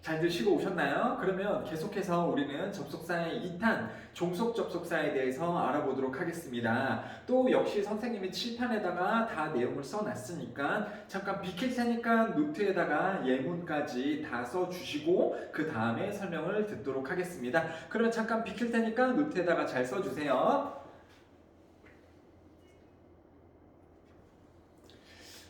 잘 드시고 오셨나요? 그러면 계속해서 우리는 접속사의 2탄, 종속 접속사에 대해서 알아보도록 하겠습니다. 또 역시 선생님이 칠판에다가 다 내용을 써놨으니까 잠깐 비킬 테니까 노트에다가 예문까지 다 써주시고 그 다음에 설명을 듣도록 하겠습니다. 그러면 잠깐 비킬 테니까 노트에다가 잘 써주세요.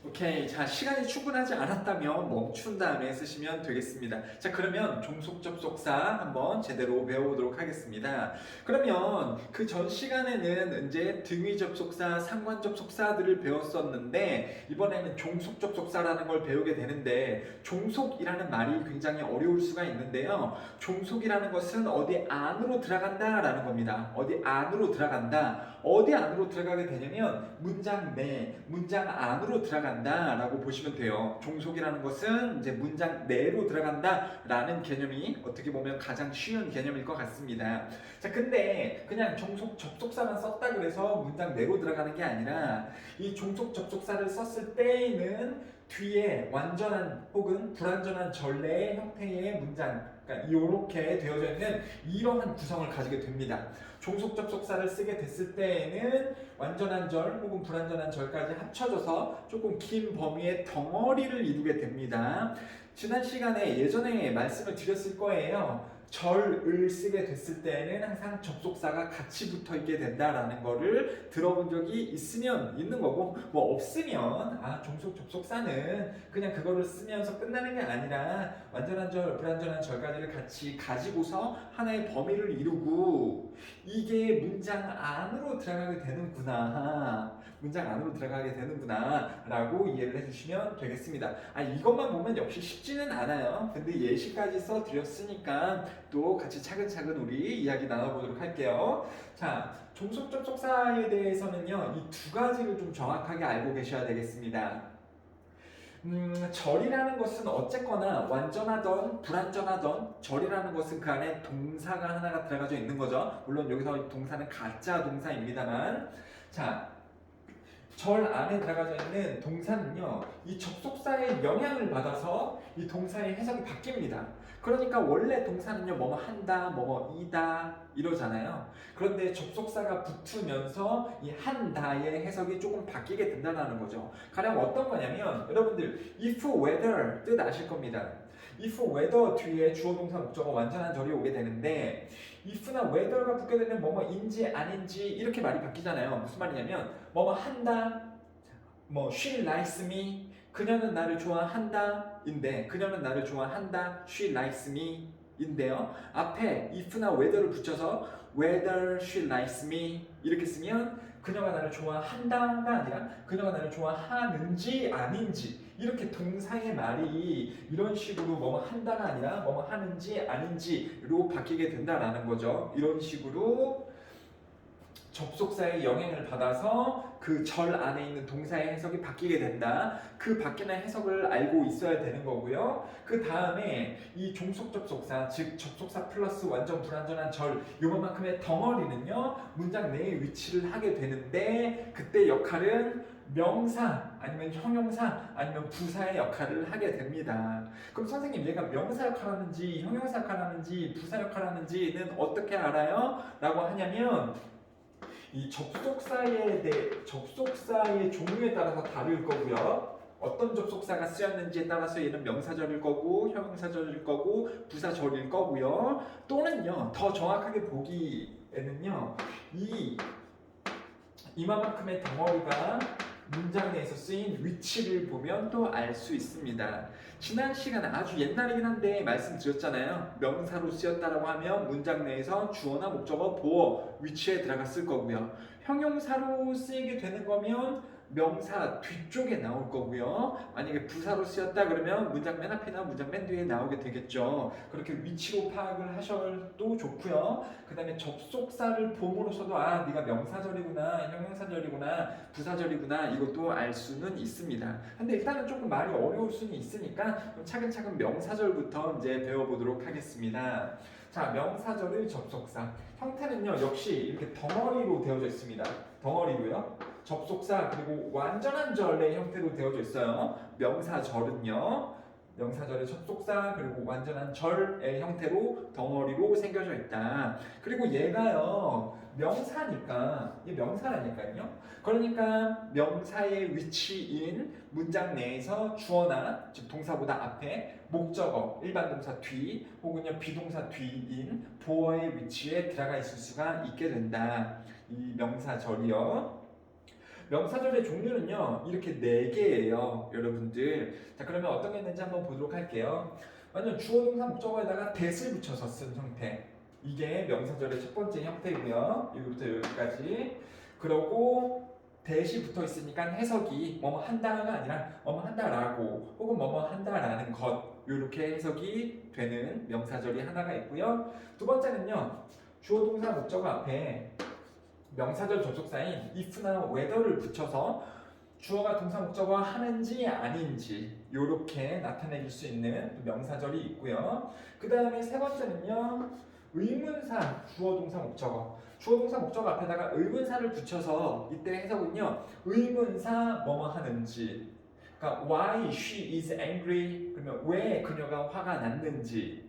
오케이. 자, 시간이 충분하지 않았다면 멈춘 다음에 쓰시면 되겠습니다. 자, 그러면 종속 접속사 한번 제대로 배워보도록 하겠습니다. 그러면 그 전 시간에는 이제 등위 접속사, 상관 접속사들을 배웠었는데 이번에는 종속 접속사라는 걸 배우게 되는데 종속이라는 말이 굉장히 어려울 수가 있는데요. 종속이라는 것은 어디 안으로 들어간다라는 겁니다. 어디 안으로 들어간다. 어디 안으로 들어가게 되냐면 문장 내, 문장 안으로 들어간다라고 보시면 돼요. 종속이라는 것은 이제 문장 내로 들어간다라는 개념이 어떻게 보면 가장 쉬운 개념일 것 같습니다. 자, 근데 그냥 종속 접속사만 썼다 그래서 문장 내로 들어가는 게 아니라 이 종속 접속사를 썼을 때에는 뒤에 완전한 혹은 불완전한 전래의 형태의 문장, 그러니까 이렇게 되어져 있는 이러한 구성을 가지게 됩니다. 종속 접속사를 쓰게 됐을 때에는 완전한 절 혹은 불완전한 절까지 합쳐져서 조금 긴 범위의 덩어리를 이루게 됩니다. 지난 시간에 예전에 말씀을 드렸을 거예요. 절을 쓰게 됐을 때는 항상 접속사가 같이 붙어 있게 된다라는 거를 들어본 적이 있으면 있는 거고 뭐 없으면 종속 접속사는 그냥 그거를 쓰면서 끝나는 게 아니라 완전한 절, 불완전한 절까지를 같이 가지고서 하나의 범위를 이루고 이게 문장 안으로 들어가게 되는구나. 문장 안으로 들어가게 되는구나 라고 이해를 해주시면 되겠습니다. 이것만 보면 역시 쉽지는 않아요. 근데 예시까지 써드렸으니까 또 같이 차근차근 우리 이야기 나눠보도록 할게요. 자, 종속 접속사에 대해서는요, 이 두 가지를 좀 정확하게 알고 계셔야 되겠습니다. 절이라는 것은 어쨌거나 완전하던 불완전하던 절이라는 것은 그 안에 동사가 하나가 들어가져 있는 거죠. 물론 여기서 동사는 가짜 동사입니다만, 자, 절 안에 들어가져 있는 동사는요, 이 접속사의 영향을 받아서 이 동사의 해석이 바뀝니다. 그러니까 원래 동사는요, 뭐뭐 한다, 뭐뭐 이다 이러잖아요. 그런데 접속사가 붙으면서 이 한다의 해석이 조금 바뀌게 된다는 거죠. 가령 어떤 거냐면 여러분들 if whether 뜻 아실 겁니다. if whether 뒤에 주어 동사 목적어 완전한 절이 오게 되는데 if나 whether가 붙게 되면 뭐뭐인지 아닌지 이렇게 말이 바뀌잖아요. 무슨 말이냐면 뭐뭐 한다, 뭐 she likes me, 그녀는 나를 좋아한다 인데 그녀는 나를 좋아한다, she likes me 인데요. 앞에 if나 whether를 붙여서 whether she likes me 이렇게 쓰면 그녀가 나를 좋아한다가 아니라 그녀가 나를 좋아하는지 아닌지 이렇게 동사의 말이 이런 식으로 뭐뭐 한다가 아니라 뭐뭐 하는지 아닌지로 바뀌게 된다라는 거죠. 이런 식으로 접속사의 영향을 받아서 그 절 안에 있는 동사의 해석이 바뀌게 된다. 그 바뀌는 해석을 알고 있어야 되는 거고요. 그 다음에 이 종속 접속사, 즉 접속사 플러스 완전 불완전한 절 요만큼의 덩어리는요, 문장 내에 위치를 하게 되는데 그때 역할은 명사 아니면 형용사 아니면 부사의 역할을 하게 됩니다. 그럼 선생님 얘가 명사 역할을 하는지 형용사 역할을 하는지 부사 역할을 하는지는 어떻게 알아요? 라고 하냐면 이 접속사의 종류에 따라서 다를 거고요. 어떤 접속사가 쓰였는지에 따라서 얘는 명사절일 거고 형용사절일 거고 부사절일 거고요. 또는요, 더 정확하게 보기에는요, 이만큼의 덩어리가 문장 내에서 쓰인 위치를 보면 또 알 수 있습니다. 지난 시간에 아주 옛날이긴 한데 말씀드렸잖아요. 명사로 쓰였다라고 하면 문장 내에서 주어나 목적어, 보어 위치에 들어갔을 거고요. 형용사로 쓰이게 되는 거면 명사 뒤쪽에 나올 거고요. 만약에 부사로 쓰였다 그러면 문장 맨 앞이나 문장 맨 뒤에 나오게 되겠죠. 그렇게 위치로 파악을 하셔도 좋고요. 그 다음에 접속사를 봄으로써도 네가 명사절이구나, 형용사절이구나, 부사절이구나 이것도 알 수는 있습니다. 근데 일단은 조금 말이 어려울 수는 있으니까 차근차근 명사절부터 이제 배워보도록 하겠습니다. 자, 명사절의 접속사 형태는요, 역시 이렇게 덩어리로 되어져 있습니다. 덩어리로요. 접속사 그리고 완전한 절의 형태로 되어져 있어요. 명사절은요, 명사절의 접속사 그리고 완전한 절의 형태로 덩어리로 생겨져 있다. 그리고 얘가요 명사니까 이 명사라니까요. 그러니까 명사의 위치인 문장 내에서 주어나 즉 동사보다 앞에 목적어 일반 동사 뒤 혹은요 비동사 뒤인 보어의 위치에 들어가 있을 수가 있게 된다. 이 명사절이요. 명사절의 종류는요 이렇게 4개예요 여러분들. 자 그러면 어떤 게 있는지 한번 보도록 할게요. 완전 주어 동사 목적어에다가 that을 붙여서 쓴 형태, 이게 명사절의 첫 번째 형태고요. 여기부터 여기까지. 그러고 that이 붙어 있으니까 해석이 뭐뭐 한다가 아니라 뭐뭐 한다라고 혹은 뭐뭐 한다라는 것, 이렇게 해석이 되는 명사절이 하나가 있고요. 두 번째는요 주어 동사 목적어 앞에 명사절 접속사인 if나 whether를 붙여서 주어가 동사 목적어 하는지 아닌지 이렇게 나타내줄 수 있는 명사절이 있고요. 그 다음에 세 번째는요 의문사 주어 동사 목적어, 주어 동사 목적어 앞에다가 의문사를 붙여서 이때 해석은요 의문사 뭐뭐 하는지, 그러니까 why she is angry 그러면 왜 그녀가 화가 났는지,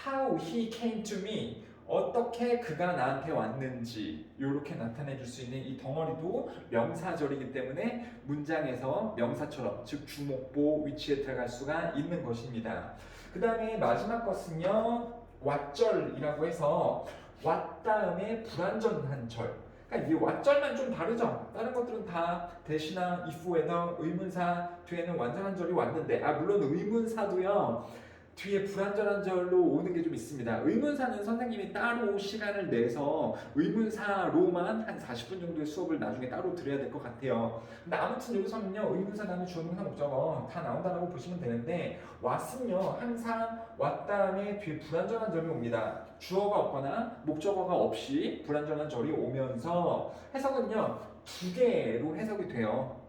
how he came to me 어떻게 그가 나한테 왔는지 이렇게 나타내 줄 수 있는 이 덩어리도 명사절이기 때문에 문장에서 명사처럼 즉 주목보 위치에 들어갈 수가 있는 것입니다. 그 다음에 마지막 것은요 왓절이라고 해서 왓 다음에 불완전한 절, 그러니까 이 왓절만 좀 다르죠. 다른 것들은 다 대시나 if, whether 의문사 뒤에는 완전한 절이 왔는데 물론 의문사도요 뒤에 불완전한 절로 오는 게 좀 있습니다. 의문사는 선생님이 따로 시간을 내서 의문사로만 한 40분 정도의 수업을 나중에 따로 드려야 될 것 같아요. 근데 아무튼 여기서는요 의문사 다음에 주어 동사 목적어 다 나온다고 보시면 되는데 왓은요 항상 왓 다음에 뒤에 불완전한 절이 옵니다. 주어가 없거나 목적어가 없이 불완전한 절이 오면서 해석은요 2개로 해석이 돼요.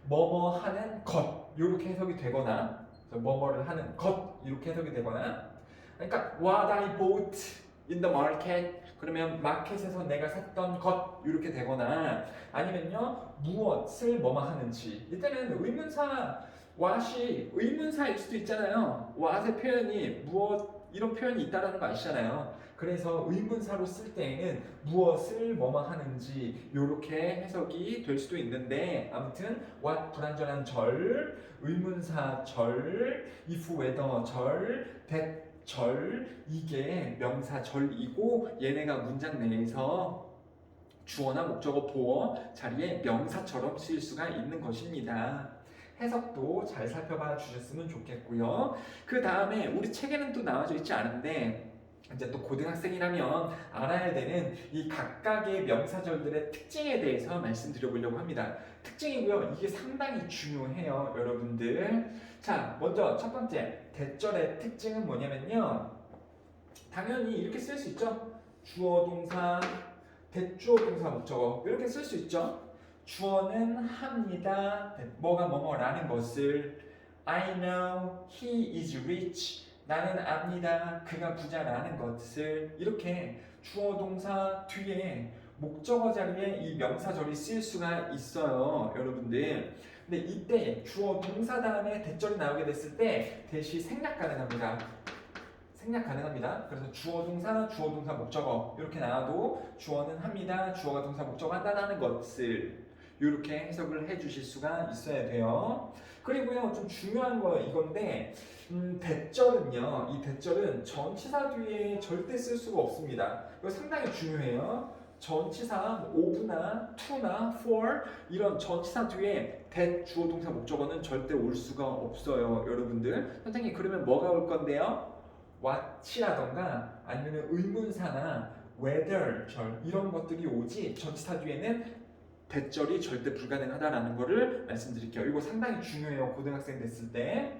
뭐뭐 하는 것 이렇게 해석이 되거나 뭐뭐를 하는 것 이렇게 해석이 되거나, 그러니까 what I bought in the market 그러면 마켓에서 내가 샀던 것 이렇게 되거나, 아니면요 무엇을 뭐뭐 하는지, 이때는 의문사 what이 의문사일 수도 있잖아요. what의 표현이 무엇 이런 표현이 있다라는 거 아시잖아요. 그래서 의문사로 쓸 때에는 무엇을 뭐뭐 하는지 이렇게 해석이 될 수도 있는데, 아무튼 what 불완전한 절, 의문사 절, if whether 절, that 절, 이게 명사절이고 얘네가 문장 내에서 주어나 목적어 보어 자리에 명사처럼 쓰일 수가 있는 것입니다. 해석도 잘 살펴봐 주셨으면 좋겠고요. 그 다음에 우리 책에는 또 나와져 있지 않은데 이제 또 고등학생이라면 알아야 되는 이 각각의 명사절들의 특징에 대해서 말씀드려보려고 합니다. 특징이고요. 이게 상당히 중요해요, 여러분들. 자, 먼저 첫 번째 대절의 특징은 뭐냐면요. 당연히 이렇게 쓸 수 있죠. 주어 동사, 대주어 동사 목적어 이렇게 쓸 수 있죠. 주어는 합니다. 뭐가 뭐뭐라는 것을. I know he is rich. 나는 압니다. 그가 부자라는 것을. 이렇게 주어 동사 뒤에 목적어 자리에 이 명사절이 쓰일 수가 있어요, 여러분들. 근데 이때 주어 동사 다음에 대절이 나오게 됐을 때 대시 생략 가능합니다. 생략 가능합니다. 그래서 주어 동사 목적어 이렇게 나와도 주어는 합니다. 주어가 동사 목적어 한다는 것을 이렇게 해석을 해주실 수가 있어야 돼요. 그리고요 좀 중요한 거 이건데 대절은요, 이 대절은 전치사 뒤에 절대 쓸 수가 없습니다. 이거 상당히 중요해요. 전치사 of나 to나 for 이런 전치사 뒤에 that 주어 동사 목적어는 절대 올 수가 없어요, 여러분들. 선생님 그러면 뭐가 올 건데요? what이라던가 아니면 의문사나 whether 절 이런 것들이 오지 전치사 뒤에는 대절이 절대 불가능하다라는 거를 말씀드릴게요. 이거 상당히 중요해요, 고등학생 됐을 때.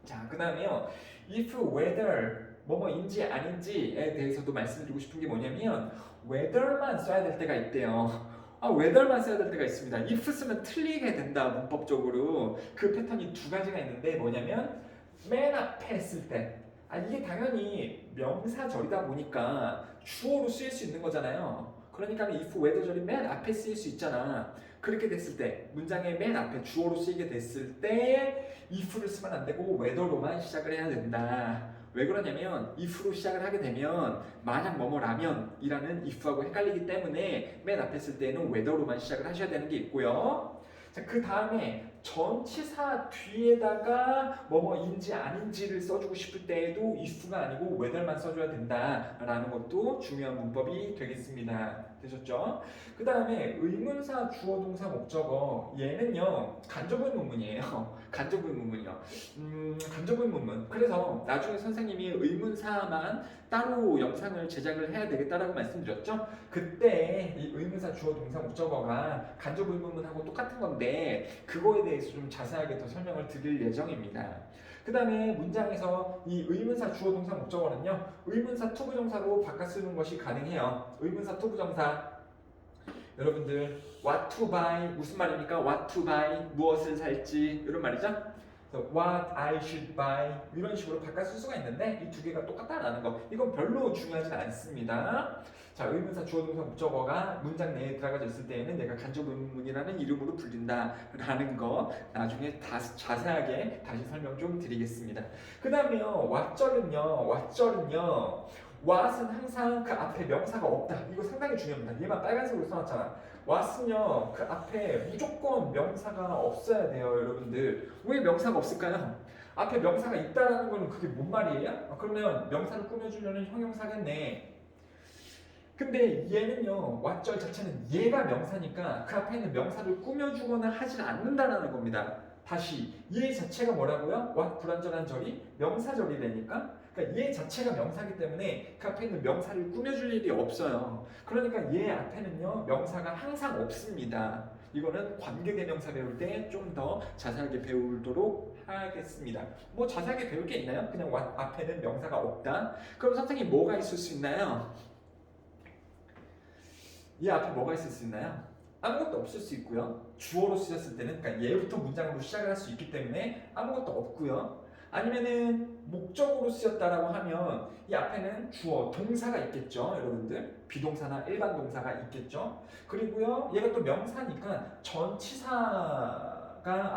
자, 그 다음에요 if whether 뭐뭐인지 아닌지에 대해서도 말씀드리고 싶은 게 뭐냐면 whether만 써야 될 때가 있대요. whether만 써야 될 때가 있습니다. if 쓰면 틀리게 된다, 문법적으로. 그 패턴이 2가지가 있는데 뭐냐면 맨 앞에 쓸 때 이게 당연히 명사절이다 보니까 주어로 쓰일 수 있는 거잖아요. 그러니까 if whether 절이 맨 앞에 쓰일 수 있잖아. 그렇게 됐을 때 문장의 맨 앞에 주어로 쓰이게 됐을 때 if를 쓰면 안 되고 whether로만 시작을 해야 된다. 왜 그러냐면 if로 시작을 하게 되면 만약 뭐뭐라면 이라는 if하고 헷갈리기 때문에 맨 앞에 쓸 때는 whether로만 시작을 하셔야 되는 게 있고요. 자, 그 다음에 전치사 뒤에다가 뭐뭐인지 아닌지를 써주고 싶을 때에도 if가 아니고 whether만 써줘야 된다라는 것도 중요한 문법이 되겠습니다. 되셨죠? 그 다음에 의문사 주어 동사 목적어 얘는요 간접의 문문이에요. 간접의 문문이요. 간접의 문문. 그래서 나중에 선생님이 의문사만 따로 영상을 제작을 해야 되겠다라고 말씀드렸죠. 그때 이 의문사 주어 동사 목적어가 간접의 문문하고 똑같은 건데 그거에 대해서 좀 자세하게 더 설명을 드릴 예정입니다. 그 다음에 문장에서 이 의문사 주어 동사 목적어는요 의문사 투부정사로 바꿔 쓰는 것이 가능해요. 의문사 투부정사 여러분들 what to buy 무슨 말입니까? what to buy 무엇을 살지 이런 말이죠. what I should buy 이런 식으로 바꿔 쓸 수가 있는데 이 두 개가 똑같다라는 거 이건 별로 중요하지 않습니다. 자, 의문사 주어 동사 목적어가 문장 내에 들어가져 있을 때에는 얘가 간접 의문문이라는 이름으로 불린다라는 거 나중에 자세하게 다시 설명 좀 드리겠습니다. 그 다음에요 왓절은요 what은 항상 그 앞에 명사가 없다. 이거 상당히 중요합니다. 얘만 빨간색으로 써놨잖아. what은요 그 앞에 무조건 명사가 없어야 돼요. 여러분들 왜 명사가 없을까요? 앞에 명사가 있다라는 건 그게 뭔 말이에요? 그러면 명사를 꾸며주려는 형용사겠네. 근데 얘는요 왓절 자체는 얘가 명사니까 그 앞에 있는 명사를 꾸며주거나 하질 않는다라는 겁니다. 다시 얘 자체가 뭐라고요? 왓 불완전한 절이 명사절이라니까. 그러니까 얘 자체가 명사기 때문에 그 앞에 있는 명사를 꾸며줄 일이 없어요. 그러니까 얘 앞에는요 명사가 항상 없습니다. 이거는 관계대명사 배울 때 좀 더 자세하게 배우도록 하겠습니다. 뭐 자세하게 배울 게 있나요? 그냥 왓 앞에는 명사가 없다. 그럼 선생님 뭐가 있을 수 있나요? 얘 앞에 뭐가 있을 수 있나요? 아무것도 없을 수 있고요. 주어로 쓰였을 때는 그러니까 얘부터 문장으로 시작을 할 수 있기 때문에 아무것도 없고요. 아니면은 목적으로 쓰였다라고 하면 이 앞에는 주어, 동사가 있겠죠. 여러분들 비동사나 일반 동사가 있겠죠. 그리고요 얘가 또 명사니까 전치사가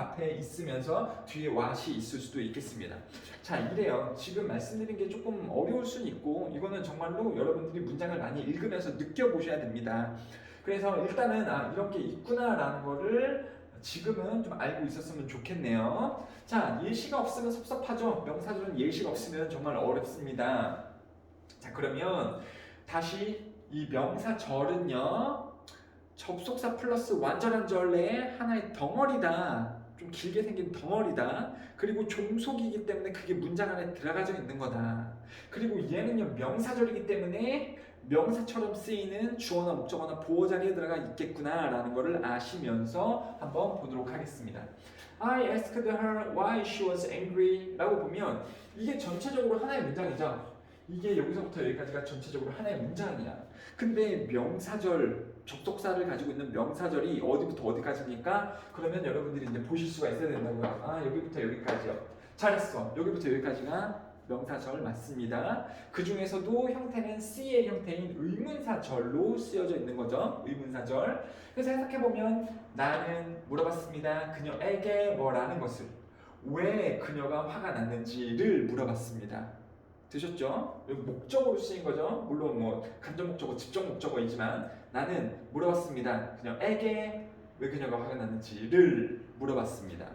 앞에 있으면서 뒤에 what이 있을 수도 있겠습니다. 자 이래요. 지금 말씀드린 게 조금 어려울 수는 있고 이거는 정말로 여러분들이 문장을 많이 읽으면서 느껴보셔야 됩니다. 그래서 일단은 이런 게 있구나라는 거를 지금은 좀 알고 있었으면 좋겠네요. 자, 예시가 없으면 섭섭하죠. 명사절은 예시가 없으면 정말 어렵습니다. 자, 그러면 다시 이 명사절은요. 접속사 플러스 완전한 절의 하나의 덩어리다. 좀 길게 생긴 덩어리다. 그리고 종속이기 때문에 그게 문장 안에 들어가져 있는 거다. 그리고 얘는요 명사절이기 때문에 명사처럼 쓰이는 주어나 목적어나 보어 자리에 들어가 있겠구나 라는 것을 아시면서 한번 보도록 하겠습니다. I asked her why she was angry 라고 보면 이게 전체적으로 하나의 문장이죠. 이게 여기서부터 여기까지가 전체적으로 하나의 문장이야. 근데 명사절, 접속사를 가지고 있는 명사절이 어디부터 어디까지니까 그러면 여러분들이 이제 보실 수가 있어야 된다고요. 여기부터 여기까지요. 잘했어. 여기부터 여기까지가 명사절 맞습니다. 그 중에서도 형태는 C의 형태인 의문사절로 쓰여져 있는 거죠. 의문사절. 그래서 해석해보면 나는 물어봤습니다. 그녀에게 뭐라는 것을 왜 그녀가 화가 났는지를 물어봤습니다. 되셨죠? 여기 목적으로 쓰인 거죠. 물론 뭐 간접 목적어, 직접 목적어이지만 나는 물어봤습니다. 그녀에게 왜 그녀가 화가 났는지를 물어봤습니다.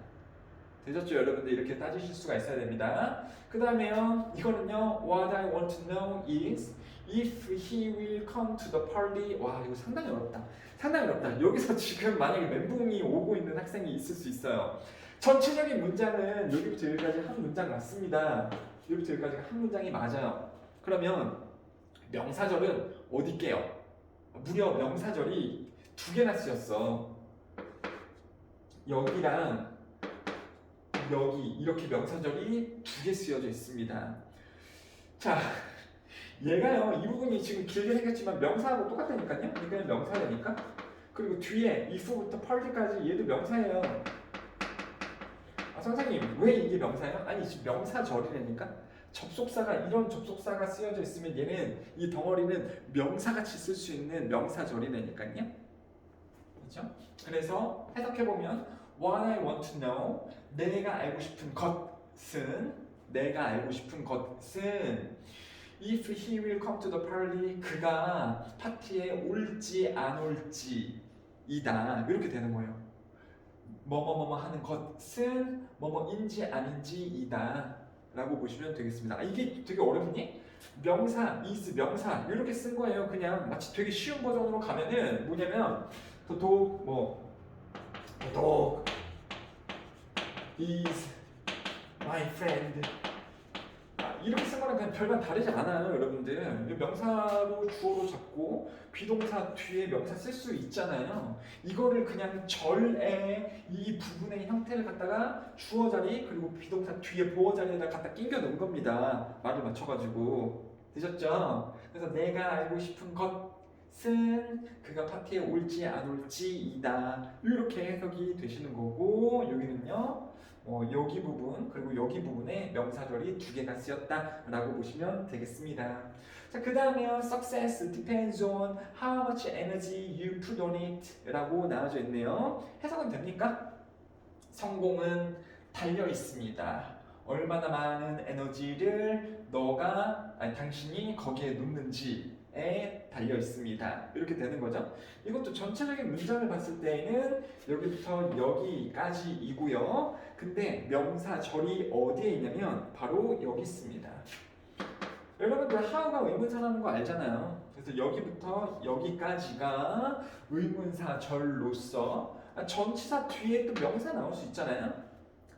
되셨죠? 여러분들 이렇게 따지실 수가 있어야 됩니다. 그 다음에요. 이거는요. What I want to know is if he will come to the party. 와 이거 상당히 어렵다. 상당히 어렵다. 여기서 지금 만약에 멘붕이 오고 있는 학생이 있을 수 있어요. 전체적인 문장은 여기부터 여기까지 한 문장 맞습니다. 여기부터 여기까지 한 문장이 맞아요. 그러면 명사절은 어디 게요? 무려 명사절이 두 개나 쓰였어. 여기랑 여기 이렇게 명사절이 두 개 쓰여져 있습니다. 자, 얘가요 이 부분이 지금 길게 생겼지만 명사하고 똑같다니까요. 이거는 명사라니까. 그리고 뒤에 if부터 party까지 얘도 명사예요. 선생님 왜 이게 명사예요? 아니 지금 명사절이라니까. 접속사가 이런 접속사가 쓰여져 있으면 얘는 이 덩어리는 명사같이 쓸 수 있는 명사절이라니까요. 그렇죠? 그래서 해석해보면 what I want to know, 내가 알고 싶은 것은 if he will come to the party, 그가 파티에 올지 안 올지 이다. 이렇게 되는 거예요. 뭐뭐뭐뭐 하는 것은 뭐뭐인지 아닌지 이다 라고 보시면 되겠습니다. 아, 이게 되게 어렵니? 명사, is, 명사 이렇게 쓴 거예요. 그냥 마치 되게 쉬운 버전으로 가면은 뭐냐면 도둑 도둑 is my friend 이렇게 쓴 거랑 그냥 별반 다르지 않아요, 여러분들. 명사로 주어로 잡고 비동사 뒤에 명사 쓸 수 있잖아요. 이거를 그냥 절의 이 부분의 형태를 갖다가 주어 자리 그리고 비동사 뒤에 보어 자리에다 갖다 끼겨 놓은 겁니다. 말을 맞춰가지고. 되셨죠? 그래서 내가 알고 싶은 것은 그가 파티에 올지 안 올지이다. 이렇게 해석이 되시는 거고 여기는요. 여기 부분 그리고 여기 부분에 명사절이 두 개가 쓰였다라고 보시면 되겠습니다. 자, 그 다음에 success depends on how much energy you put on it 라고 나와져 있네요. 해석은 됩니까? 성공은 달려 있습니다. 얼마나 많은 에너지를 당신이 거기에 놓는지에 달려 있습니다. 이렇게 되는 거죠. 이것도 전체적인 문장을 봤을 때는 여기부터 여기까지이고요. 근데 명사절이 어디에 있냐면 바로 여기 있습니다. 여러분들 how가 의문사라는 거 알잖아요. 그래서 여기부터 여기까지가 의문사절로서 전치사 뒤에 또 명사 나올 수 있잖아요.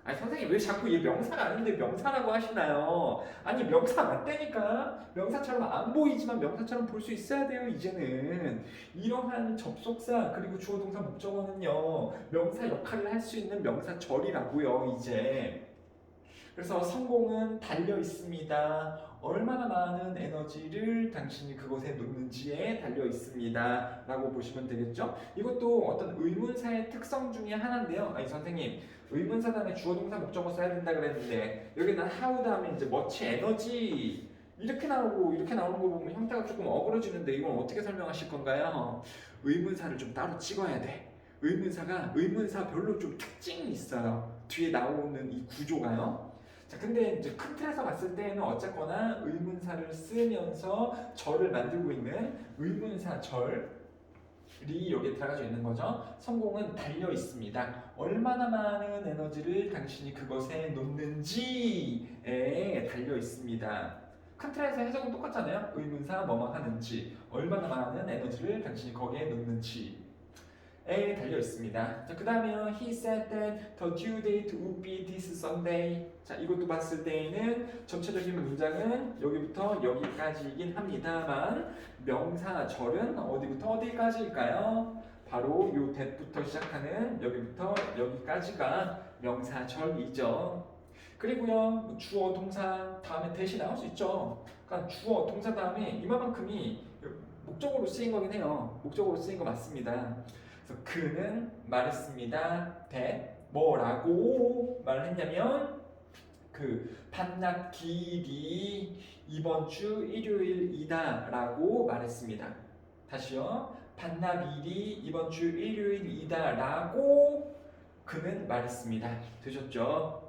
아니 선생님 왜 자꾸 얘 명사가 아닌데 명사라고 하시나요? 아니 명사 맞다니까. 명사처럼 안 보이지만 명사처럼 볼 수 있어야 돼요. 이제는 이러한 접속사 그리고 주어 동사 목적어는요 명사 역할을 할 수 있는 명사절이라고요. 이제 그래서 성공은 달려 있습니다. 얼마나 많은 에너지를 당신이 그곳에 놓는지에 달려 있습니다 라고 보시면 되겠죠. 이것도 어떤 의문사의 특성 중에 하나인데요. 아니 선생님 의문사 다음에 주어 동사 목적어 써야 된다 그랬는데 여기는 how 다음에 이제 much 에너지 이렇게 나오고 이렇게 나오는 거 보면 형태가 조금 어그러지는데 이건 어떻게 설명하실 건가요? 의문사를 좀 따로 찍어야 돼. 의문사가 의문사별로 좀 특징이 있어요. 뒤에 나오는 이 구조가요. 자, 근데 이제 큰 틀에서 봤을 때는 어쨌거나 의문사를 쓰면서 절을 만들고 있는 의문사절 이 여기에 들어가져 있는 거죠. 성공은 달려 있습니다. 얼마나 많은 에너지를 당신이 그것에 놓는지에 달려 있습니다. 큰 틀에서 해석은 똑같잖아요. 의문사 뭐뭐 하는지, 얼마나 많은 에너지를 당신이 거기에 놓는지 에 달려 있습니다. 자, 그 다음에 he said that the due date would be this Sunday. 자, 이것도 봤을 때에는 전체적인 문장은 여기부터 여기까지이긴 합니다만 명사절은 어디부터 어디까지일까요? 바로 요 that부터 시작하는 여기부터 여기까지가 명사절이죠. 그리고요 주어 동사 다음에 that이 나올 수 있죠. 그러니까 주어 동사 다음에 이만큼이 목적어로 쓰인 거긴 해요. 목적어로 쓰인 거 맞습니다. 그래서 그는 말했습니다. that 뭐라고 말했냐면 그 반납기일이 이번 주 일요일이다 라고 말했습니다. 다시요. 반납일이 이번 주 일요일이다 라고 그는 말했습니다. 되셨죠?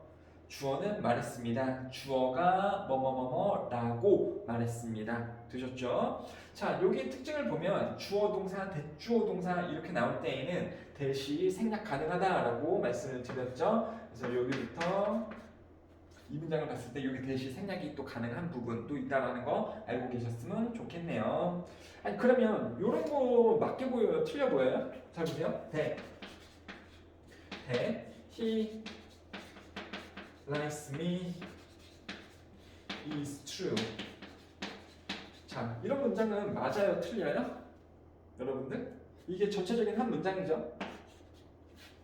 주어는 말했습니다. 주어가 뭐뭐뭐뭐라고 말했습니다. 되셨죠? 자, 여기 특징을 보면 주어 동사, 대주어 동사 이렇게 나올 때에는 대시 생략 가능하다라고 말씀을 드렸죠. 그래서 여기부터 이 문장을 봤을 때 여기 대시 생략이 또 가능한 부분도 있다라는 거 알고 계셨으면 좋겠네요. 아니 그러면 이런 거 맞게 보여요? 틀려 보여요? 잘 보세요. he likes me is true. 자, 이런 문장은 맞아요? 틀려요? 여러분들? 이게 전체적인 한 문장이죠?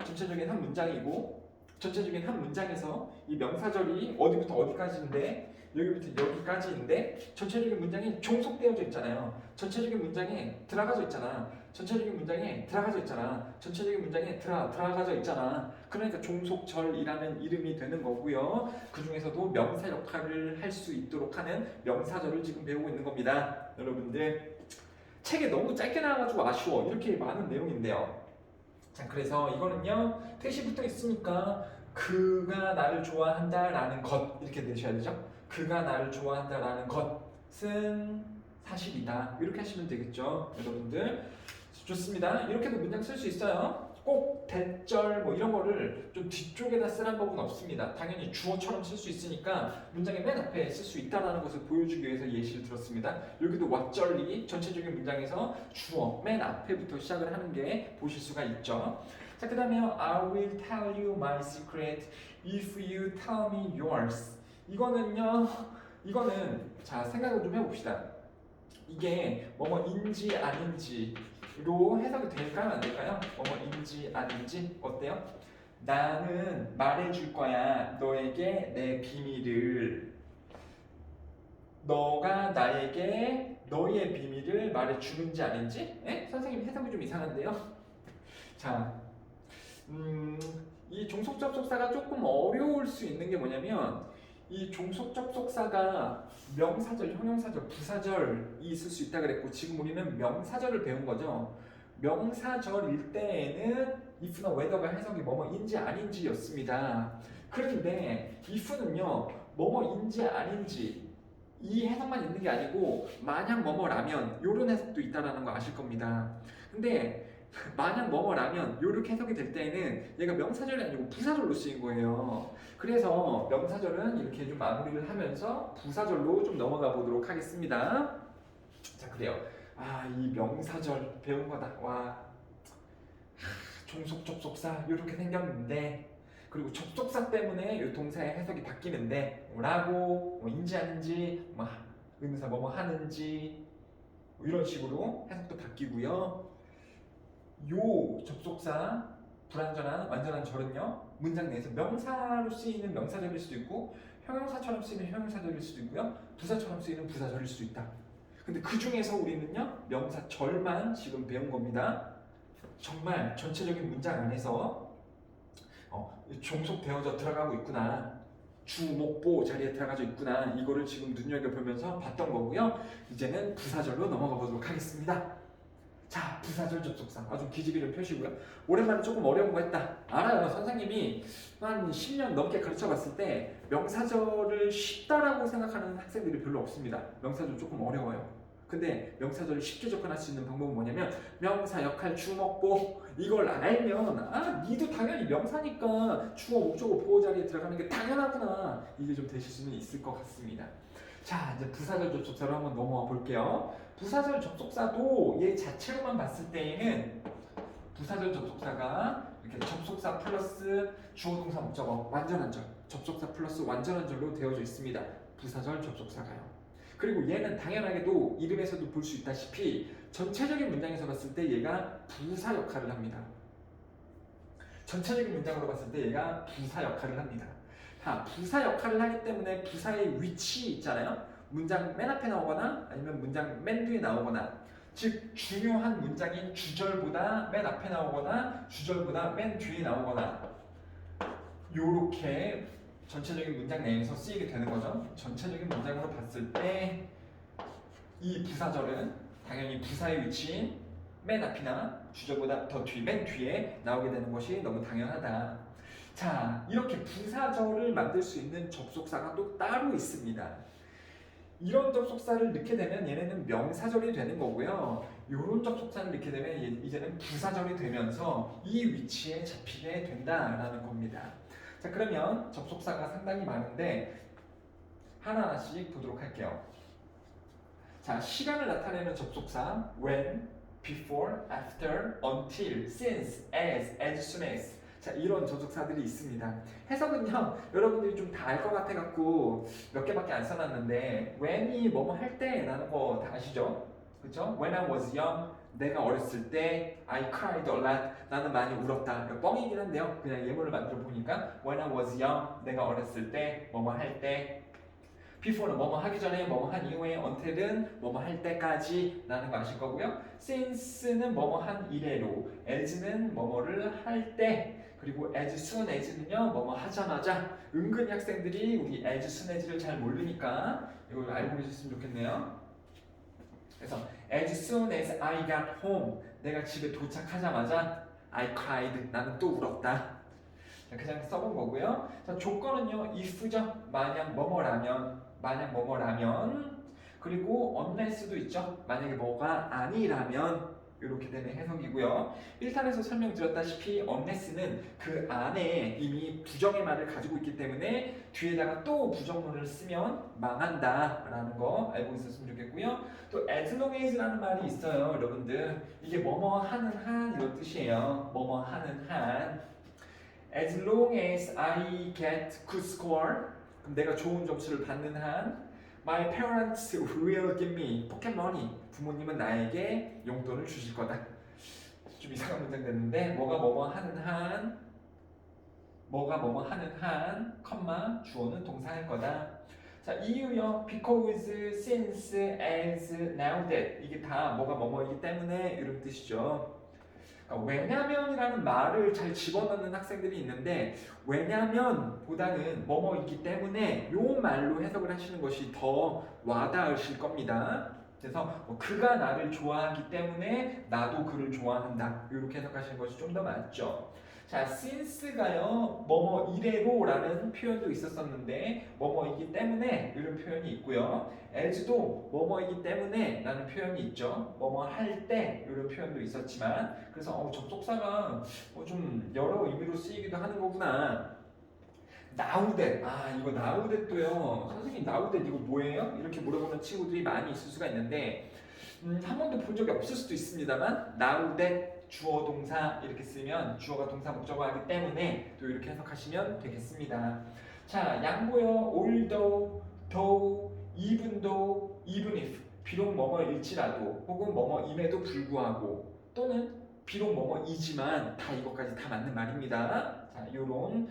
전체적인 한 문장이고 전체적인 한 문장에서 이 명사절이 어디부터 어디까지인데 여기부터 여기까지인데 전체적인 문장이 종속되어져 있잖아요. 전체적인 문장에 들어가져 있잖아. 전체적인 문장에 들어가져 있잖아. 전체적인 문장에 들어가져 있잖아. 그러니까 종속절이라는 이름이 되는 거고요. 그 중에서도 명사 역할을 할 수 있도록 하는 명사절을 지금 배우고 있는 겁니다. 여러분들 책에 너무 짧게 나와가지고 아쉬워. 이렇게 많은 내용인데요. 자, 그래서 이거는요, 대시 붙어 있으니까 그가 나를 좋아한다라는 것 이렇게 내셔야 되죠. 그가 나를 좋아한다라는 것은 사실이다. 이렇게 하시면 되겠죠, 여러분들. 좋습니다. 이렇게도 문장 쓸 수 있어요. 꼭 대절 뭐 이런 거를 좀 뒤쪽에다 쓰라는 법은 없습니다. 당연히 주어처럼 쓸 수 있으니까 문장의 맨 앞에 쓸 수 있다는 것을 보여주기 위해서 예시를 들었습니다. 여기도 왓절리 전체적인 문장에서 주어 맨 앞에부터 시작을 하는 게 보실 수가 있죠. 자, 그 다음에 I will tell you my secret if you tell me yours. 이거는 자, 생각을 좀 해봅시다. 이게 뭐뭐인지 아닌지로 해석이 될까요? 안 될까요? 뭐뭐인지 아닌지 어때요? 나는 말해줄 거야 너에게 내 비밀을. 너가 나에게 너의 비밀을 말해주는지 아닌지? 에? 선생님 해석이 좀 이상한데요? 자, 이 종속 접속사가 조금 어려울 수 있는 게 뭐냐면 이 종속 접속사가 명사절, 형용사절, 부사절이 있을 수 있다 그랬고 지금 우리는 명사절을 배운 거죠. 명사절일 때에는 if나 whether가 해석이 뭐뭐인지 아닌지였습니다. 그런데 if는요 뭐뭐인지 아닌지 이 해석만 있는 게 아니고 만약 뭐뭐라면 이런 해석도 있다라는 거 아실 겁니다. 근데 만약 뭐뭐라면 이렇게 해석이 될 때에는 얘가 명사절이 아니고 부사절로 쓰인 거예요. 그래서 명사절은 이렇게 좀 마무리를 하면서 부사절로 좀 넘어가 보도록 하겠습니다. 자, 그래요. 아, 이 명사절 배운 거다. 와, 종속 접속사 이렇게 생겼는데 그리고 접속사 때문에 이 동사의 해석이 바뀌는데 뭐라고 뭐 인지 아닌지 뭐 의문사 뭐뭐 하는지 뭐 이런 식으로 해석도 바뀌고요. 요 접속사 불완전한 완전한 절은요 문장 내에서 명사로 쓰이는 명사절일 수도 있고 형용사처럼 쓰이는 형용사절일 수도 있고요 부사처럼 쓰이는 부사절일 수도 있다. 근데 그 중에서 우리는요 명사절만 지금 배운 겁니다. 정말 전체적인 문장 안에서 종속되어져 들어가고 있구나, 주목보 자리에 들어가져 있구나, 이거를 지금 눈여겨보면서 봤던 거고요. 이제는 부사절로 넘어가 보도록 하겠습니다. 자, 부사절 접속사 아주 기지개를 펴시고요. 오랜만에 조금 어려운 거 했다. 알아요. 선생님이 한 10년 넘게 가르쳐 봤을 때 명사절을 쉽다라고 생각하는 학생들이 별로 없습니다. 명사절 조금 어려워요. 근데 명사절을 쉽게 접근할 수 있는 방법은 뭐냐면 명사, 역할, 주목보 이걸 알면 아, 니도 당연히 명사니까 주어, 목적어, 보호 자리에 들어가는 게 당연하구나, 이게 좀 되실 수는 있을 것 같습니다. 자, 이제 부사절 접속사로 한번 넘어와 볼게요. 부사절 접속사도 얘 자체로만 봤을 때에는 부사절 접속사가 이렇게 접속사 플러스 주어, 동사, 목적어 완전한 절, 접속사 플러스 완전한 절로 되어져 있습니다. 부사절 접속사가요. 그리고 얘는 당연하게도 이름에서도 볼 수 있다시피 전체적인 문장에서 봤을 때 얘가 부사 역할을 합니다. 전체적인 문장으로 봤을 때 얘가 부사 역할을 합니다. 부사 역할을 하기 때문에 부사의 위치 있잖아요. 문장 맨 앞에 나오거나 아니면 문장 맨 뒤에 나오거나, 즉 중요한 문장인 주절보다 맨 앞에 나오거나 주절보다 맨 뒤에 나오거나 요렇게 전체적인 문장 내에서 쓰이게 되는 거죠. 전체적인 문장으로 봤을 때 이 부사절은 당연히 부사의 위치인 맨 앞이나 주절보다 더 뒤, 맨 뒤에 나오게 되는 것이 너무 당연하다. 자, 이렇게 부사절을 만들 수 있는 접속사가 또 따로 있습니다. 이런 접속사를 넣게 되면 얘네는 명사절이 되는 거고요. 이런 접속사를 넣게 되면 이제는 부사절이 되면서 이 위치에 잡히게 된다라는 겁니다. 자, 그러면 접속사가 상당히 많은데 하나하나씩 보도록 할게요. 자, 시간을 나타내는 접속사 when, before, after, until, since, as soon as. 자, 이런 접속사들이 있습니다. 해석은요 여러분들이 좀 다 알 것 같아 갖고 몇 개밖에 안 써놨는데 when이 뭐뭐 할 때라는 거 다 아시죠? 그쵸? When I was young, 내가 어렸을 때 I cried a lot, 나는 많이 울었다. 뻥이긴 한데요, 그냥 예문을 만들어 보니까 when I was young, 내가 어렸을 때 뭐뭐 할 때, before는 뭐뭐 하기 전에 뭐뭐 한 이후에, until은 뭐뭐 할 때까지 라는 거 아실 거고요. since는 뭐뭐 한 이래로, as는 뭐뭐를 할 때, 그리고 as soon as는요 뭐뭐 하자마자. 은근히 학생들이 우리 as soon as를 잘 모르니까 이걸 알고 계셨으면 좋겠네요. 그래서 as soon as I got home, 내가 집에 도착하자마자 I cried. 나는 또 울었다. 자, 그냥 써본 거고요. 자, 조건은요. if죠. 만약 뭐뭐라면. 만약 뭐뭐라면. 그리고 unless도 있죠. 만약에 뭐가 아니라면. 이렇게 되는 해석이고요. 1탄에서 설명드렸다시피 unless는 그 안에 이미 부정의 말을 가지고 있기 때문에 뒤에다가 또 부정문을 쓰면 망한다 라는 거 알고 있었으면 좋겠고요. 또 as long as라는 말이 있어요. 여러분들 이게 뭐뭐 하는 한 이런 뜻이에요. 뭐뭐 하는 한 as long as I get good score 그럼 내가 좋은 점수를 받는 한 My parents will give me pocket money. 부모님은 나에게 용돈을 주실 거다. 좀 이상한 문장 됐는데 뭐가 뭐뭐 하는 한 뭐가 뭐뭐 하는 한 컴마 주어는 동사할 거다. 자 이유요. because, since, as, now that 이게 다 뭐가 뭐뭐이기 때문에 이런 뜻이죠. 왜냐면이라는 말을 잘 집어넣는 학생들이 있는데 왜냐면보다는 뭐뭐이기 때문에 요 말로 해석을 하시는 것이 더 와닿으실 겁니다. 그래서 그가 나를 좋아하기 때문에 나도 그를 좋아한다. 이렇게 해석하시는 것이 좀 더 맞죠. 자, since가요, 뭐뭐 이래로 라는 표현도 있었었는데 뭐뭐이기 때문에 이런 표현이 있고요. as도 뭐뭐이기 때문에 라는 표현이 있죠. 뭐뭐 할 때 이런 표현도 있었지만 그래서 접속사가 좀 여러 의미로 쓰이기도 하는 거구나. now that, 이거 now that도요. 선생님 now that 이거 뭐예요? 이렇게 물어보는 친구들이 많이 있을 수가 있는데 한 번도 본 적이 없을 수도 있습니다만 now that 주어 동사 이렇게 쓰면 주어가 동사 목적어 하기 때문에 또 이렇게 해석하시면 되겠습니다. 자, 양보요. although, though, even though, even if 비록 뭐뭐일지라도 혹은 뭐뭐임에도 불구하고 또는 비록 뭐뭐이지만 다 이것까지 다 맞는 말입니다. 자, 요런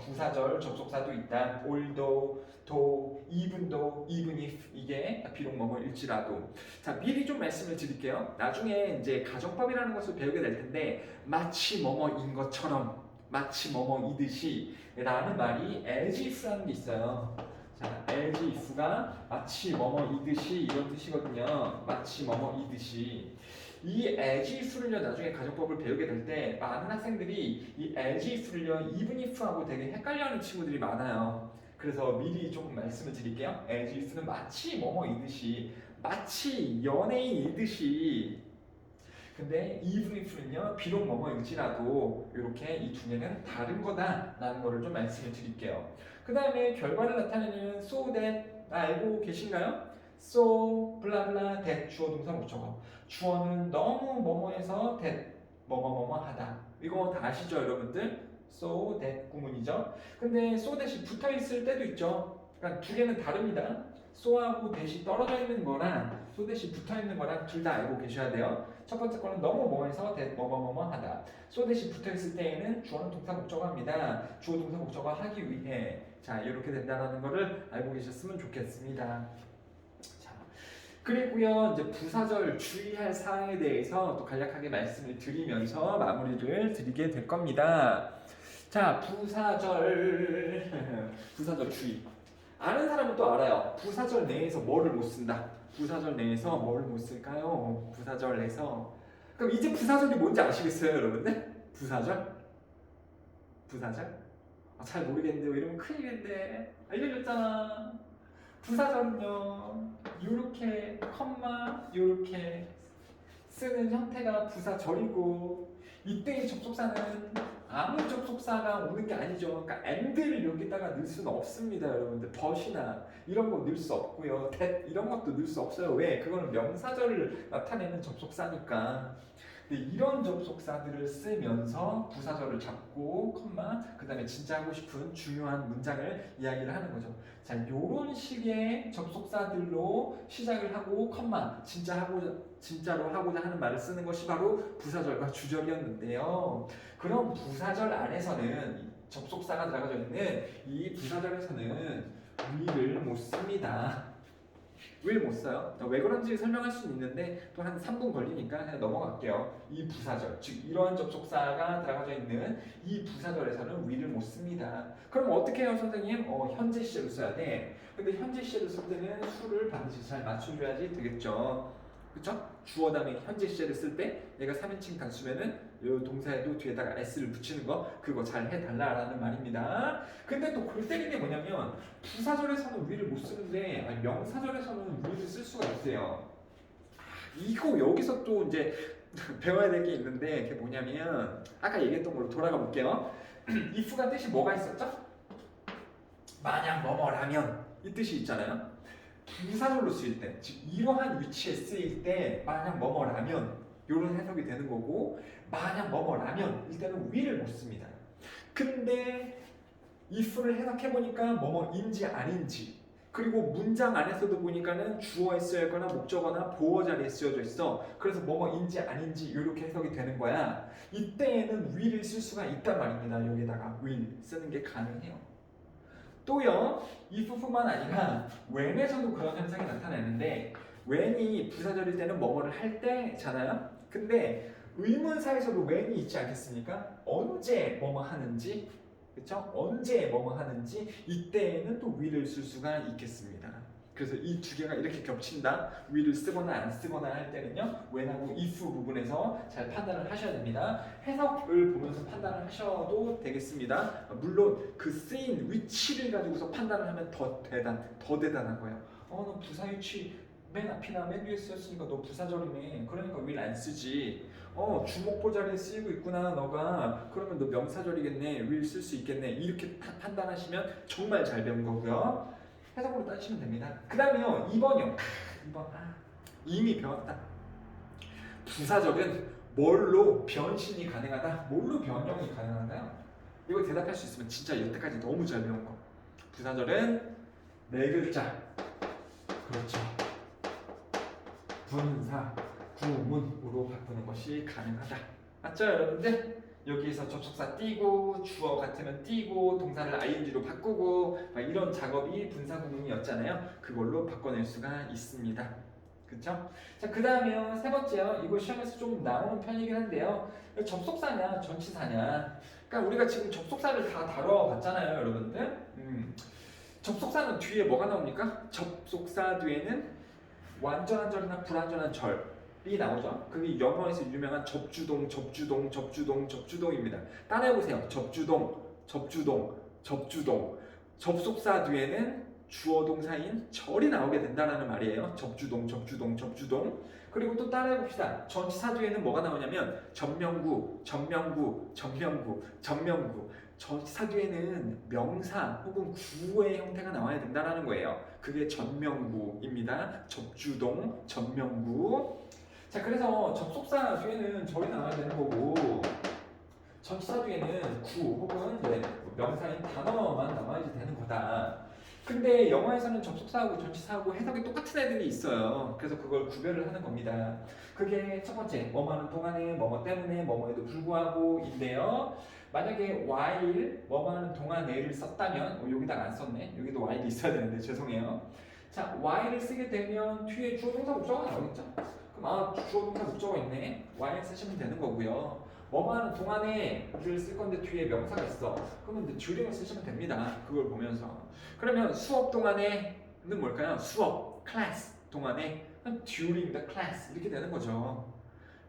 부사절 접속사도 있다. although, though, even though, even if 이게 비록 뭐뭐일지라도. 자, 미리 좀 말씀을 드릴게요. 나중에 이제 가정법이라는 것을 배우게 될 텐데 마치 뭐뭐인 것처럼 마치 뭐뭐이듯이 라는 말이 as if라는 게 있어요. 자, as if가 마치 뭐뭐이듯이 이런 뜻이거든요. 마치 뭐뭐이듯이. 이 as if를요 나중에 가정법을 배우게 될 때 많은 학생들이 이 as if를요 even if하고 되게 헷갈려하는 친구들이 많아요. 그래서 미리 조금 말씀을 드릴게요. as if는 마치 뭐뭐이듯이 마치 연예인이듯이 근데 even if는요 비록 뭐뭐일지라도 이렇게 이 두 개는 다른 거다라는 거를 좀 말씀을 드릴게요. 그 다음에 결과를 나타내는 so that 알고 계신가요? so 블라블라 that 주어 동사 목적어 주어는 너무 뭐뭐해서 that 뭐뭐뭐뭐하다 이거 다 아시죠 여러분들? so that 구문이죠. 근데 so that이 붙어 있을 때도 있죠. 그러니까 두 개는 다릅니다. so하고 that이 떨어져 있는 거랑 so that이 붙어 있는 거랑 둘 다 알고 계셔야 돼요. 첫 번째 거는 너무 뭐해서 that 뭐뭐뭐뭐하다. so that이 붙어 있을 때에는 주어는 동사 목적어입니다. 주어 동사 목적어 하기 위해 자 이렇게 된다는 거를 알고 계셨으면 좋겠습니다. 자 그리고요 이제 부사절 주의할 사항에 대해서 또 간략하게 말씀을 드리면서 마무리를 드리게 될 겁니다. 자 부사절 부사절 주의. 아는 사람은 또 알아요. 부사절 내에서 뭐를 못 쓴다. 부사절 내에서 뭘 못 쓸까요? 부사절 내에서. 그럼 이제 부사절이 뭔지 아시겠어요, 여러분들? 부사절? 부사절? 잘 모르겠는데 이러면 큰일인데 알려줬잖아. 부사절은요, 요렇게 컴마 요렇게 쓰는 형태가 부사절이고 이때의 접속사는 아무 접속사가 오는 게 아니죠. 그러니까 and를 여기다가 넣을 수는 없습니다, 여러분들. but이나 이런 거 넣을 수 없고요. that 이런 것도 넣을 수 없어요. 왜? 그거는 명사절을 나타내는 접속사니까. 근데 이런 접속사들을 쓰면서 부사절을 잡고 컴마 그 다음에 진짜 하고 싶은 중요한 문장을 이야기를 하는 거죠. 자, 요런 식의 접속사들로 시작을 하고 컴마 진짜로 하고자 하는 말을 쓰는 것이 바로 부사절과 주절이었는데요. 그럼 부사절 안에서는 접속사가 들어가져 있는 이 부사절에서는 we를 못 씁니다. 왜 못 써요? 왜 그런지 설명할 수는 있는데 또 한 3분 걸리니까 그냥 넘어갈게요. 이 부사절, 즉 이러한 접속사가 들어가져 있는 이 부사절에서는 we를 못 씁니다. 그럼 어떻게 해요, 선생님? 현재 시제로 써야 돼. 근데 현재 시제로 쓸 때는 수를 반드시 잘 맞춰줘야지 되겠죠. 그쵸? 주어 다음에 현재 시제를 쓸 때 얘가 3인칭 단수면은 이 동사에도 뒤에다가 s를 붙이는 거 그거 잘 해달라라는 말입니다. 근데 또 골 때리는 게 뭐냐면 부사절에서는 위를 못 쓰는데 아니, 명사절에서는 위를 쓸 수가 있어요. 이거 여기서 또 이제 배워야 될 게 있는데 그게 뭐냐면 아까 얘기했던 걸로 돌아가 볼게요. if가 뜻이 뭐가 있었죠? 만약 뭐뭐라면 이 뜻이 있잖아요. 부사절로 쓰일 때, 즉 이러한 위치에 쓰일 때 만약 뭐뭐라면 이런 해석이 되는 거고 만약 뭐뭐라면 이때는 위를 못 씁니다. 근데 if를 해석해 보니까 뭐뭐인지 아닌지 그리고 문장 안에서도 보니까는 주어에 쓰여 있거나 목적어나 보어 자리에 쓰여져 있어. 그래서 뭐뭐인지 아닌지 이렇게 해석이 되는 거야. 이때에는 will을 쓸 수가 있단 말입니다. 여기다가 will 쓰는 게 가능해요. 또요, if뿐만 아니라 when에서도 그런 현상이 나타나는데 when이 부사절일 때는 뭐뭐를 할 때잖아요. 근데 의문사에서도 when이 있지 않겠습니까? 언제 뭐뭐 하는지, 그렇죠? 언제 뭐뭐 하는지 이때에는 또 will을 쓸 수가 있겠습니다. 그래서 이 두 개가 이렇게 겹친다. will을 쓰거나 안 쓰거나 할 때는요. when하고 if 부분에서 잘 판단을 하셔야 됩니다. 해석을 보면서 판단을 하셔도 되겠습니다. 물론 그 쓰인 위치를 가지고서 판단을 하면 더 대단한 거예요. 너 부사 위치 맨 앞이나 맨 위에 쓰였으니까 너 부사절이네. 그러니까 will 안 쓰지. 주목보 자리에 쓰이고 있구나 너가. 그러면 너 명사절이겠네. will 쓸 수 있겠네. 이렇게 판단하시면 정말 잘 배운 거고요. 해석으로 따지시면 됩니다. 그 다음에요 2번이요. 2번 이미 배웠다. 부사절은 뭘로 변신이 가능하다? 뭘로 변형이 가능한가요? 이거 대답할 수 있으면 진짜 여태까지 너무 잘 배운 거. 부사절은 네 글자. 그렇죠. 분사, 구문으로 바꾸는 것이 가능하다. 맞죠 여러분들? 여기에서 접속사 띄고 주어 같으면 띄고 동사를 ing로 바꾸고 이런 작업이 분사 구문이었잖아요. 그걸로 바꿔낼 수가 있습니다. 그쵸? 자, 그 다음에요. 세 번째요. 이거 시험에서 좀 나오는 편이긴 한데요. 접속사냐, 전치사냐. 그러니까 우리가 지금 접속사를 다 다뤄봤잖아요, 여러분들. 접속사는 뒤에 뭐가 나옵니까? 접속사 뒤에는 완전한 절이나 불완전한 절이 나오죠. 그게 영어에서 유명한 접주동, 접주동, 접주동, 접주동입니다. 따라해보세요. 접주동, 접주동, 접주동. 접속사 뒤에는 주어 동사인 절이 나오게 된다는 말이에요. 접주동, 접주동, 접주동. 그리고 또 따라해봅시다. 전치사 뒤에는 뭐가 나오냐면 전명구, 전명구, 전명구, 전명구. 전치사 뒤에는 명사 혹은 구의 형태가 나와야 된다는 거예요. 그게 전명구입니다. 접주동, 전명구. 자, 그래서 접속사 뒤에는 절이 나와야 되는 거고 전치사 뒤에는 구 혹은 명사인 단어만 나와야지 되는 거다. 근데 영어에서는 접속사하고 전치사하고 해석이 똑같은 애들이 있어요. 그래서 그걸 구별을 하는 겁니다. 그게 첫 번째, 뭐뭐 하는 동안에, 뭐뭐 때문에, 뭐뭐에도 불구하고 인데요. 만약에 while, 뭐뭐 하는 동안에를 썼다면, 여기다가 안 썼네. 여기도 while이 있어야 되는데 죄송해요. 자, while을 쓰게 되면 뒤에 주어 동사 목적어가 나오겠죠? 그럼 주어 동사 목적어 있네. while 쓰시면 되는 거고요. 뭐뭐 하는 동안에를 쓸 건데 뒤에 명사가 있어. 그러면 during을 쓰시면 됩니다. 그걸 보면서. 그러면 수업 동안에는 뭘까요? 수업, class 동안에 during the class 이렇게 되는 거죠.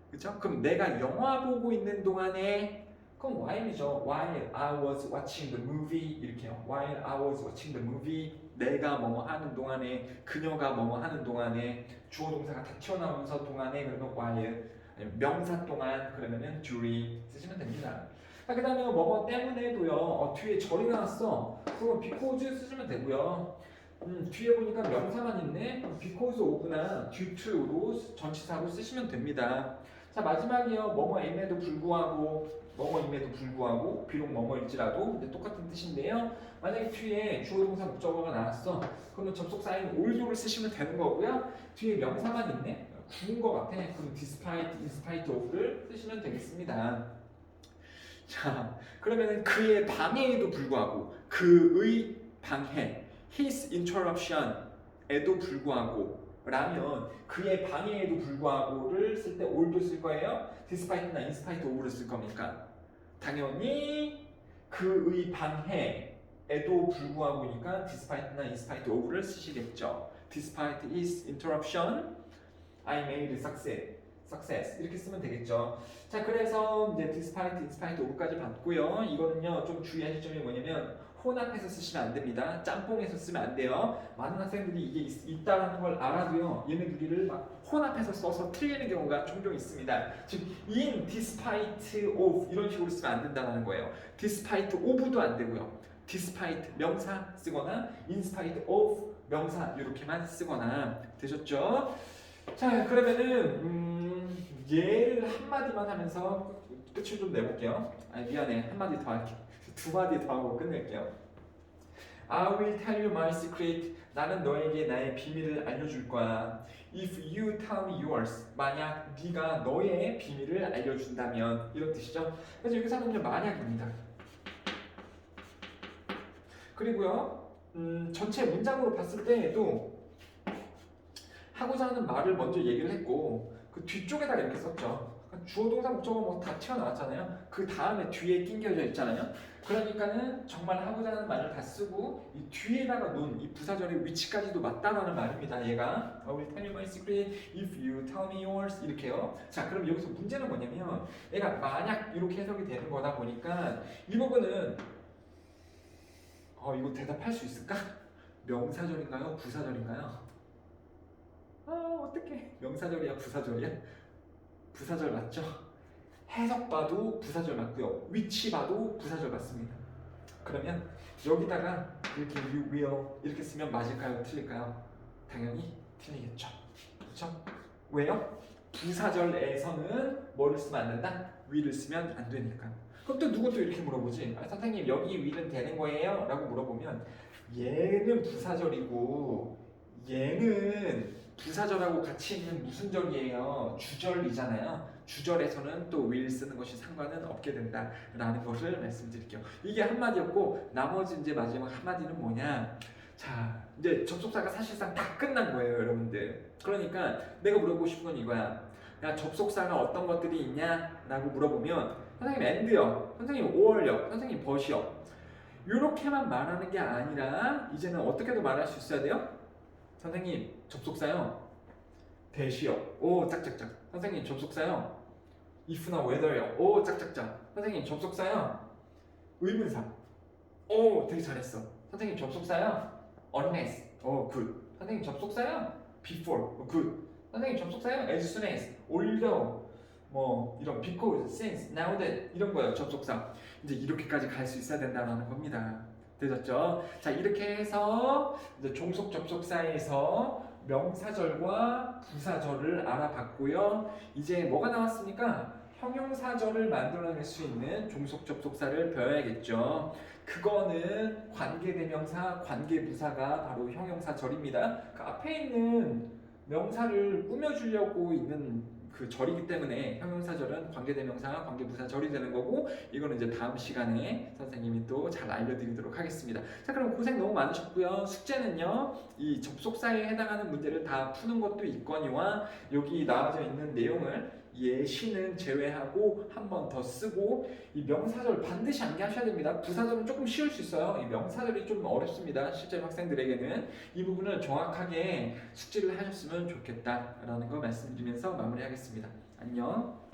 그렇죠? 그럼 내가 영화 보고 있는 동안에 그럼 while이죠. While I was watching the movie 이렇게요. While I was watching the movie 내가 뭐뭐 하는 동안에 그녀가 뭐뭐 하는 동안에 주어 동사가 다 튀어나오면서 동안에 그러면 while 명사 동안 그러면은 during 쓰시면 됩니다. 그 다음에 뭐뭐 때문에도요. 뒤에 절이 나왔어. 그럼 because 쓰시면 되고요. 뒤에 보니까 명사만 있네. because of나 due to로 전치사로 쓰시면 됩니다. 자, 마지막이요. 뭐뭐임에도 불구하고 뭐뭐임에도 불구하고 비록 뭐뭐일지라도 근데 똑같은 뜻인데요. 만약에 뒤에 주어 동사 목적어가 나왔어. 그러면 접속사인 oldo를 쓰시면 되는 거고요. 뒤에 명사만 있네. 구운 거 같아. 그럼 despite, in spite of를 쓰시면 되겠습니다. 자, 그러면은 그의 방해에도 불구하고 그의 방해, his interruption에도 불구하고 라면 그의 방해에도 불구하고를 쓸 때 ol도 쓸 거예요? despite나 in spite of를 쓸 겁니까? 당연히 그의 방해에도 불구하고니까 despite나 in spite of를 쓰시겠죠. despite his interruption I made success 이렇게 쓰면 되겠죠. 자, 그래서 이제 despite, in spite of까지 봤고요. 이거는요 좀 주의하실 점이 뭐냐면 혼합해서 쓰시면 안 됩니다. 짬뽕해서 쓰면 안 돼요. 많은 학생들이 이게 있다라는 걸 알아도요 얘네 둘이를 막 혼합해서 써서 틀리는 경우가 종종 있습니다. 즉 in despite of 이런 식으로 쓰면 안 된다는 거예요. despite of도 안 되고요. despite 명사 쓰거나 in spite of 명사 이렇게만 쓰거나 되셨죠? 자, 그러면은 얘를 한마디만 하면서 끝을 좀 내볼게요. 아니 미안해, 한마디 더 할게. 두 마디 더 하고 끝낼게요. I will tell you my secret. 나는 너에게 나의 비밀을 알려줄 거야. If you tell me yours. 만약 네가 너의 비밀을 알려준다면 이런 뜻이죠. 그래서 여기서는 만약입니다. 그리고요 전체 문장으로 봤을 때에도 하고자 하는 말을 먼저 얘기를 했고 그 뒤쪽에다가 이렇게 썼죠. 주어 동사 목적어 뭐 다 튀어나왔잖아요. 그 다음에 뒤에 낑겨져 있잖아요. 그러니까는 정말 하고자 하는 말을 다 쓰고 이 뒤에다가 놓은 이 부사절의 위치까지도 맞다라는 말입니다. 얘가 I will tell you my secret if you tell me yours 이렇게요. 자, 그럼 여기서 문제는 뭐냐면 얘가 만약 이렇게 해석이 되는 거다 보니까 이 부분은 이거 대답할 수 있을까? 명사절인가요? 부사절인가요? 어떡해. 명사절이야? 부사절이야? 부사절 맞죠? 해석 봐도 부사절 맞고요. 위치 봐도 부사절 맞습니다. 그러면 여기다가 이렇게 you will 이렇게 쓰면 맞을까요? 틀릴까요? 당연히 틀리겠죠. 그렇죠? 왜요? 부사절에서는 뭐를 쓰면 안 된다? will을 쓰면 안 되니까. 그럼 또 누구 또 이렇게 물어보지? 선생님 여기 will은 되는 거예요? 라고 물어보면 얘는 부사절이고 얘는 부사절하고 같이 있는 무슨 절이에요? 주절이잖아요. 주절에서는 또 will 쓰는 것이 상관은 없게 된다라는 것을 말씀드릴게요. 이게 한마디였고 나머지 이제 마지막 한마디는 뭐냐? 자, 이제 접속사가 사실상 다 끝난 거예요, 여러분들. 그러니까 내가 물어보고 싶은 건 이거야. 야, 접속사가 어떤 것들이 있냐? 라고 물어보면 선생님 and요, 선생님 or요, 선생님 but이요. 이렇게만 말하는 게 아니라 이제는 어떻게도 말할 수 있어야 돼요? 선생님 접속사요 대시요 오 짝짝짝. 선생님 접속사요 if나 whether요 오 짝짝짝. 선생님 접속사요 의문사 오 되게 잘했어. 선생님 접속사요 unless 오 굿. 선생님 접속사요 before 굿. 선생님 접속사요 as soon as although 뭐 이런 because, since, now that 이런 거예요. 접속사. 이제 이렇게까지 갈 수 있어야 된다는 겁니다. 되셨죠? 자, 이렇게 해서 이제 종속 접속사에서 명사절과 부사절을 알아봤고요. 이제 뭐가 나왔습니까? 형용사절을 만들어낼 수 있는 종속 접속사를 배워야겠죠. 그거는 관계대명사, 관계부사가 바로 형용사절입니다. 그 앞에 있는 명사를 꾸며주려고 있는 그 절이기 때문에 형용사절은 관계대명사, 관계부사절이 되는 거고 이거는 이제 다음 시간에 선생님이 또 잘 알려드리도록 하겠습니다. 자, 그럼 고생 너무 많으셨고요. 숙제는요 이 접속사에 해당하는 문제를 다 푸는 것도 있거니와 여기 나와져 있는 내용을 예시는 제외하고 한 번 더 쓰고 이 명사절 반드시 암기하셔야 됩니다. 부사절은 조금 쉬울 수 있어요. 이 명사절이 좀 어렵습니다. 실제 학생들에게는 이 부분을 정확하게 숙지를 하셨으면 좋겠다라는 거 말씀드리면서 마무리하겠습니다. 안녕.